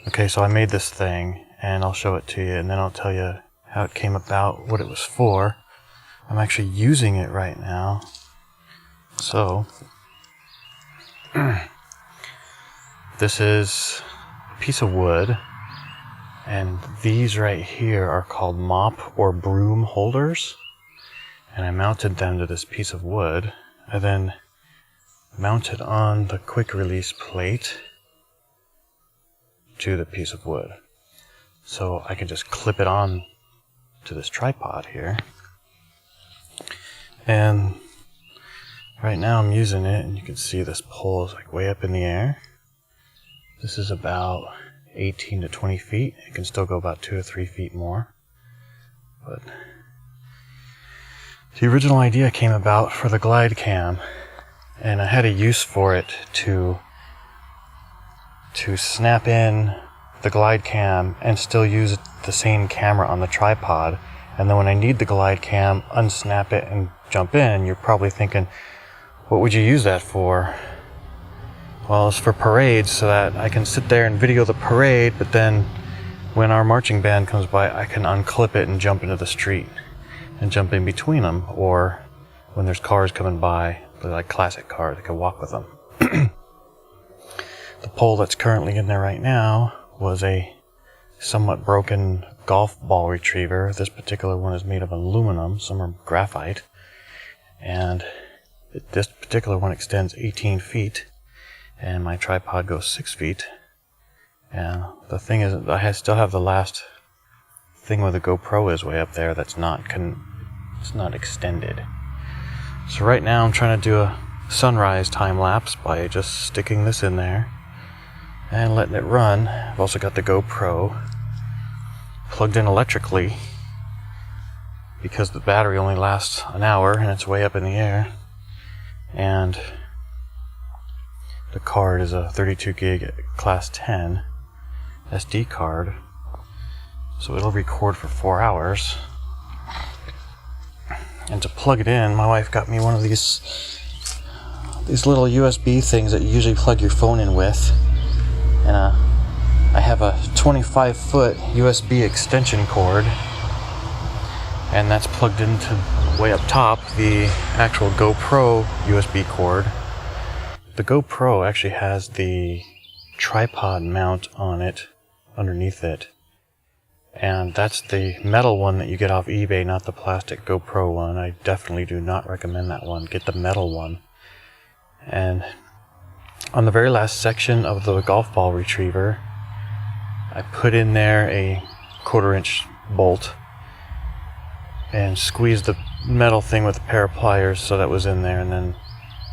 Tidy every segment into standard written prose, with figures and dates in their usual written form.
Okay, so I made this thing, and I'll show it to you, and then I'll tell you how it came about, what it was for. I'm actually using it right now. So, this is a piece of wood, and these right here are called mop or broom holders. And I mounted them to this piece of wood. I then mounted on the quick release plate to the piece of wood. So I can just clip it on to this tripod here. And right now I'm using it, and you can see this pole is like way up in the air. This is about 18 to 20 feet. It can still go about 2 or 3 feet more. But the original idea came about for the glide cam, and I had a use for it to snap in the glide cam and still use the same camera on the tripod. And then when I need the glide cam, unsnap it and jump in. You're probably thinking, what would you use that for? Well, it's for parades, so that I can sit there and video the parade, but then when our marching band comes by, I can unclip it and jump into the street and jump in between them. Or when there's cars coming by, they're like classic cars, I can walk with them. The pole that's currently in there right now was a somewhat broken golf ball retriever. This particular one is made of aluminum, some are graphite, and this particular one extends 18 feet, and my tripod goes 6 feet. And the thing is, I still have the last thing where the GoPro is way up there that's it's not extended. So right now I'm trying to do a sunrise time lapse by just sticking this in there and letting it run. I've also got the GoPro plugged in electrically because the battery only lasts an hour and it's way up in the air. And the card is a 32 gig class 10 SD card, so it'll record for 4 hours. And to plug it in, my wife got me one of these little USB things that you usually plug your phone in with. And I have a 25-foot USB extension cord, and that's plugged into way up top the actual GoPro USB cord. The GoPro actually has the tripod mount on it underneath it, and that's the metal one that you get off eBay, not the plastic GoPro one. I definitely do not recommend that one. Get the metal one. And on the very last section of the golf ball retriever, I put in there a 1/4-inch bolt and squeezed the metal thing with a pair of pliers so that was in there, and then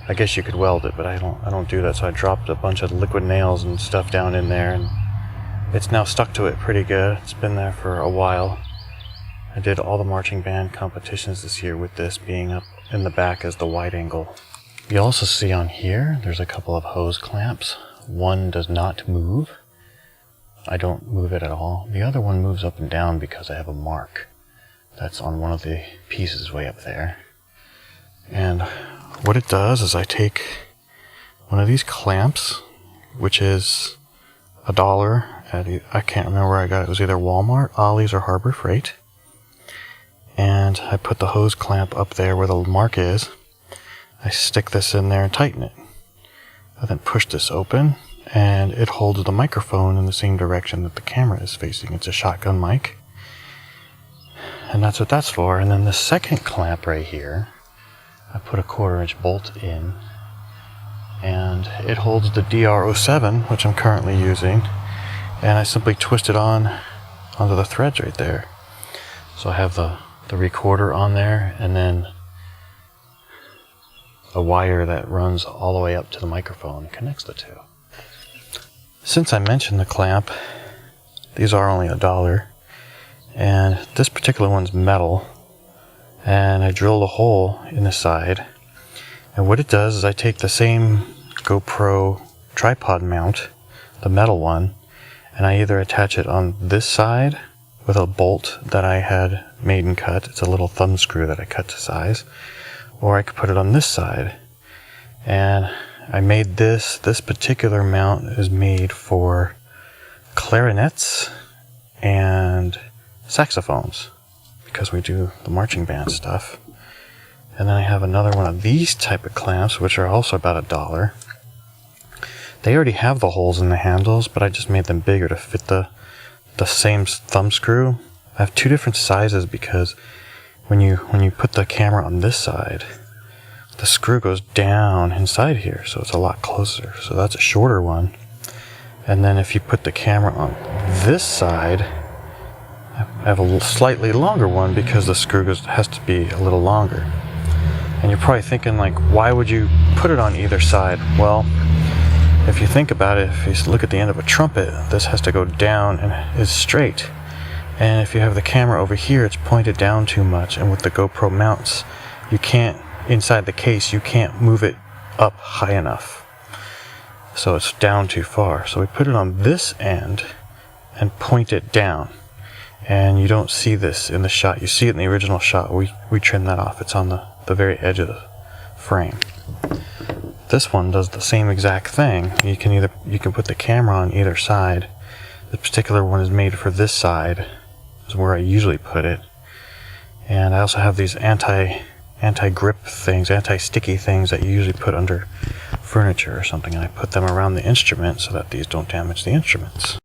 I guess you could weld it, but I don't do that, so I dropped a bunch of liquid nails and stuff down in there, and it's now stuck to it pretty good. It's been there for a while. I did all the marching band competitions this year with this being up in the back as the wide angle. You also see on here, there's a couple of hose clamps. One does not move. I don't move it at all. The other one moves up and down because I have a mark that's on one of the pieces way up there. And what it does is I take one of these clamps, which is $1 at, I can't remember where I got it. It was either Walmart, Ollie's, or Harbor Freight. And I put the hose clamp up there where the mark is. I stick this in there and tighten it. I then push this open, and it holds the microphone in the same direction that the camera is facing. It's a shotgun mic, and that's what that's for. And then the second clamp right here, I put a 1/4-inch bolt in, and it holds the DR07, which I'm currently using, and I simply twist it onto the threads right there. So I have the recorder on there, and then a wire that runs all the way up to the microphone and connects the two. Since I mentioned the clamp, these are only $1, and this particular one's metal, and I drilled a hole in the side, and what it does is I take the same GoPro tripod mount, the metal one, and I either attach it on this side with a bolt that I had made and cut. It's a little thumb screw that I cut to size, or I could put it on this side. And I made this particular mount is made for clarinets and saxophones, because we do the marching band stuff. And then I have another one of these type of clamps, which are also about $1. They already have the holes in the handles, but I just made them bigger to fit the same thumb screw. I have two different sizes because when you put the camera on this side, the screw goes down inside here, so it's a lot closer. So that's a shorter one. And then if you put the camera on this side, I have a slightly longer one because the screw has to be a little longer. And you're probably thinking, like, why would you put it on either side? Well, if you think about it, if you look at the end of a trumpet, this has to go down and is straight. And if you have the camera over here, it's pointed down too much. And with the GoPro mounts, you can't, inside the case, you can't move it up high enough. So it's down too far. So we put it on this end and point it down. And you don't see this in the shot. You see it in the original shot. We trimmed that off. It's on the very edge of the frame. This one does the same exact thing. You can put the camera on either side. This particular one is made for this side, is where I usually put it. And I also have these anti-grip things, anti-sticky things that you usually put under furniture or something, and I put them around the instrument so that these don't damage the instruments.